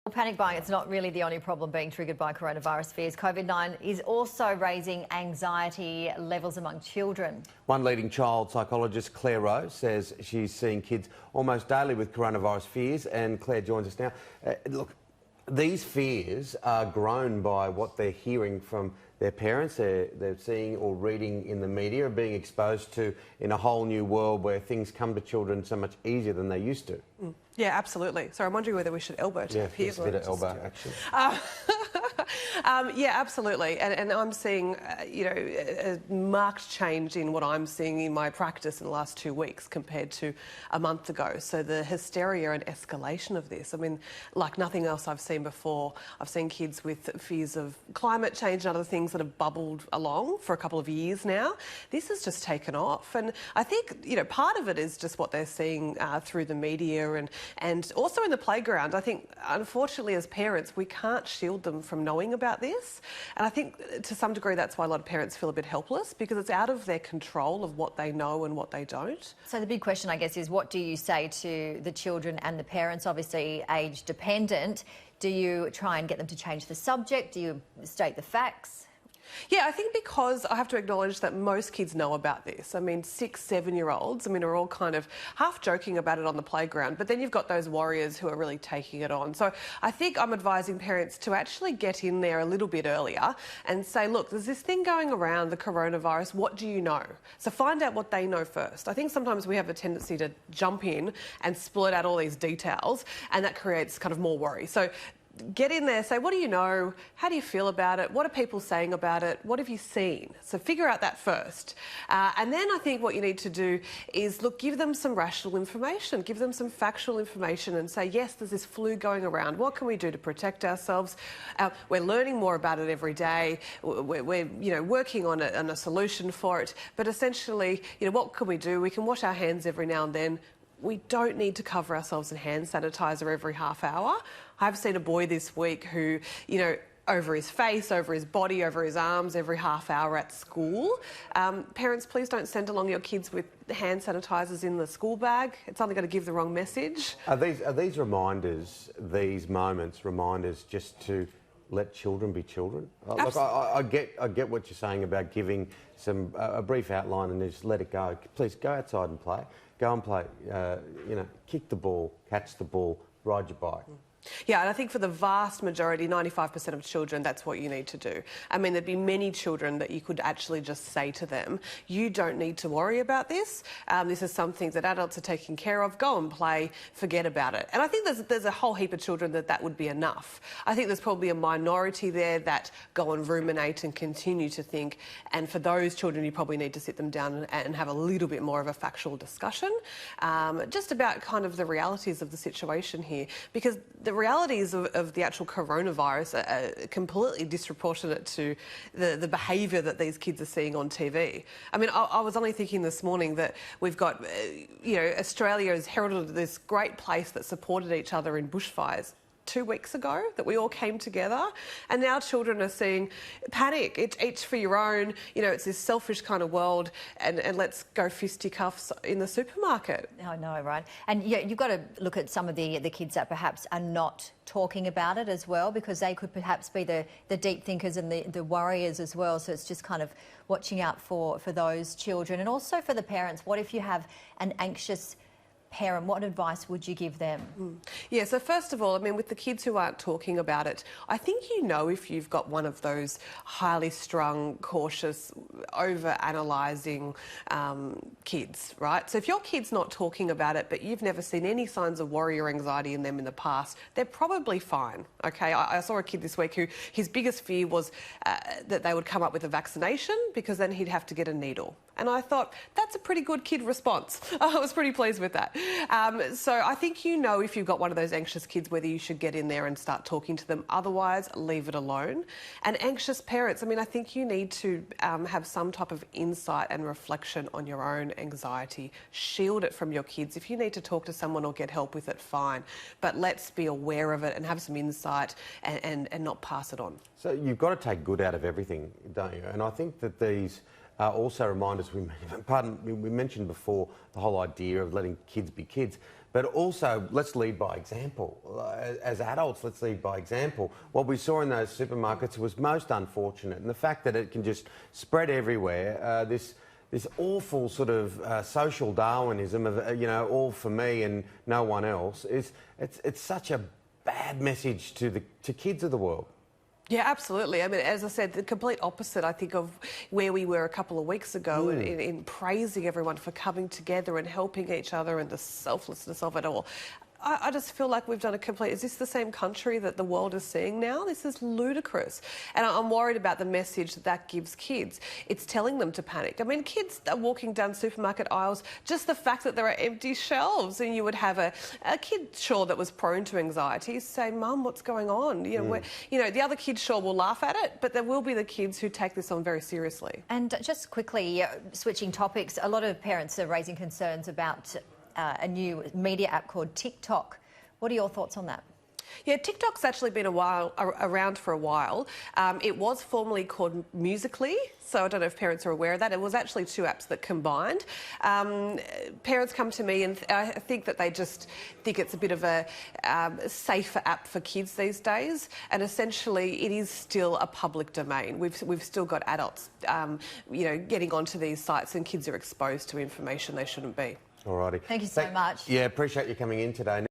Well, panic buying, it's not really the only problem being triggered by coronavirus fears. COVID-19 is also raising anxiety levels among children. One leading child psychologist, Clare Rowe, says she's seeing kids almost daily with coronavirus fears, and Claire joins us now. Look, these fears are grown by what they're hearing from their parents, they're seeing or reading in the media, being exposed to in a whole new world where things come to children so much easier than they used to. Yeah, absolutely. So I'm wondering whether we should elbow tap here. Yeah, a bit of elbow action. Yeah, absolutely. And I'm seeing, a marked change in what I'm seeing in my practice in the last 2 weeks compared to a month ago. So the hysteria and escalation of this, I mean, like nothing else I've seen before. I've seen kids with fears of climate change and other things that have bubbled along for a couple of years now. This has just taken off. And I think, part of it is just what they're seeing through the media and also in the playground. I think, unfortunately, as parents, we can't shield them from knowing about this. And I think to some degree that's why a lot of parents feel a bit helpless, because it's out of their control of what they know and what they don't. So the big question, I guess, is what do you say to the children and the parents, obviously age dependent? Do you try and get them to change the subject? Do you state the facts? Yeah, I think because I have to acknowledge that most kids know about this. I mean, 6, 7-year-olds, are all kind of half joking about it on the playground, but then you've got those warriors who are really taking it on. So I think I'm advising parents to actually get in there a little bit earlier and say, look, there's this thing going around, the coronavirus, what do you know? So find out what they know first. I think sometimes we have a tendency to jump in and split out all these details, and that creates kind of more worry. So get in there, say, what do you know? How do you feel about it? What are people saying about it? What have you seen? So figure out that first. And then I think what you need to do is, look, give them some rational information, give them some factual information and say, yes, there's this flu going around. What can we do to protect ourselves? We're learning more about it every day. We're working on a solution for it. But essentially, what can we do? We can wash our hands every now and then. We don't need to cover ourselves in hand sanitizer every half hour. I've seen a boy this week who, over his face, over his body, over his arms, every half hour at school. Parents, please don't send along your kids with hand sanitizers in the school bag. It's only going to give the wrong message. Are these reminders, these moments, reminders just to let children be children? Look, I get what you're saying about giving a brief outline and just let it go. Please go outside and play. Go and play. Kick the ball, catch the ball, ride your bike. Yeah, and I think for the vast majority, 95% of children, that's what you need to do. I mean, there'd be many children that you could actually just say to them, you don't need to worry about this. This is something that adults are taking care of. Go and play, forget about it. And I think there's a whole heap of children that would be enough. I think there's probably a minority there that go and ruminate and continue to think. And for those children, you probably need to sit them down and have a little bit more of a factual discussion, just about kind of the realities of the situation here. Because the realities of the actual coronavirus are completely disproportionate to the behaviour that these kids are seeing on TV. I mean, I was only thinking this morning that we've got, Australia has heralded this great place that supported each other in bushfires 2 weeks ago, that we all came together, and now children are seeing panic. It's each for your own. It's this selfish kind of world, and let's go fisticuffs in the supermarket. I know, right? And yeah, you've got to look at some of the kids that perhaps are not talking about it as well, because they could perhaps be the deep thinkers and the worriers as well. So it's just kind of watching out for those children, and also for the parents. What if you have an anxious parent? What advice would you give them? Yeah, so first of all, I mean, with the kids who aren't talking about it, I think if you've got one of those highly strung, cautious, over-analysing kids, right? So if your kid's not talking about it, but you've never seen any signs of worry or anxiety in them in the past, they're probably fine, okay? I saw a kid this week who his biggest fear was that they would come up with a vaccination, because then he'd have to get a needle. And I thought, that's a pretty good kid response. I was pretty pleased with that. So I think if you've got one of those anxious kids, whether you should get in there and start talking to them. Otherwise, leave it alone. And anxious parents, I mean, I think you need to have some type of insight and reflection on your own anxiety. Shield it from your kids. If you need to talk to someone or get help with it, fine. But let's be aware of it and have some insight and not pass it on. So you've got to take good out of everything, don't you? And I think that these also remind us, we mentioned before the whole idea of letting kids be kids, but also let's lead by example. As adults, let's lead by example. What we saw in those supermarkets was most unfortunate, and the fact that it can just spread everywhere, this awful sort of social Darwinism of, you know, all for me and no one else, it's such a bad message to kids of the world. Yeah, absolutely. I mean, as I said, the complete opposite, I think, of where we were a couple of weeks ago in praising everyone for coming together and helping each other and the selflessness of it all. I just feel like we've done a complete... Is this the same country that the world is seeing now? This is ludicrous. And I'm worried about the message that gives kids. It's telling them to panic. I mean, kids are walking down supermarket aisles, just the fact that there are empty shelves, and you would have a kid, sure, that was prone to anxiety say, Mum, what's going on? You know, the other kids, sure, will laugh at it, but there will be the kids who take this on very seriously. And just quickly, switching topics, a lot of parents are raising concerns about a new media app called TikTok. What are your thoughts on that? Yeah, TikTok's actually been around for a while. It was formerly called Musical.ly, so I don't know if parents are aware of that. It was actually two apps that combined. Parents come to me and I think that they just think it's a bit of a safer app for kids these days, and essentially it is still a public domain. We've still got adults, you know, getting onto these sites, and kids are exposed to information they shouldn't be. Alrighty. Thank you so much. Yeah, appreciate you coming in today.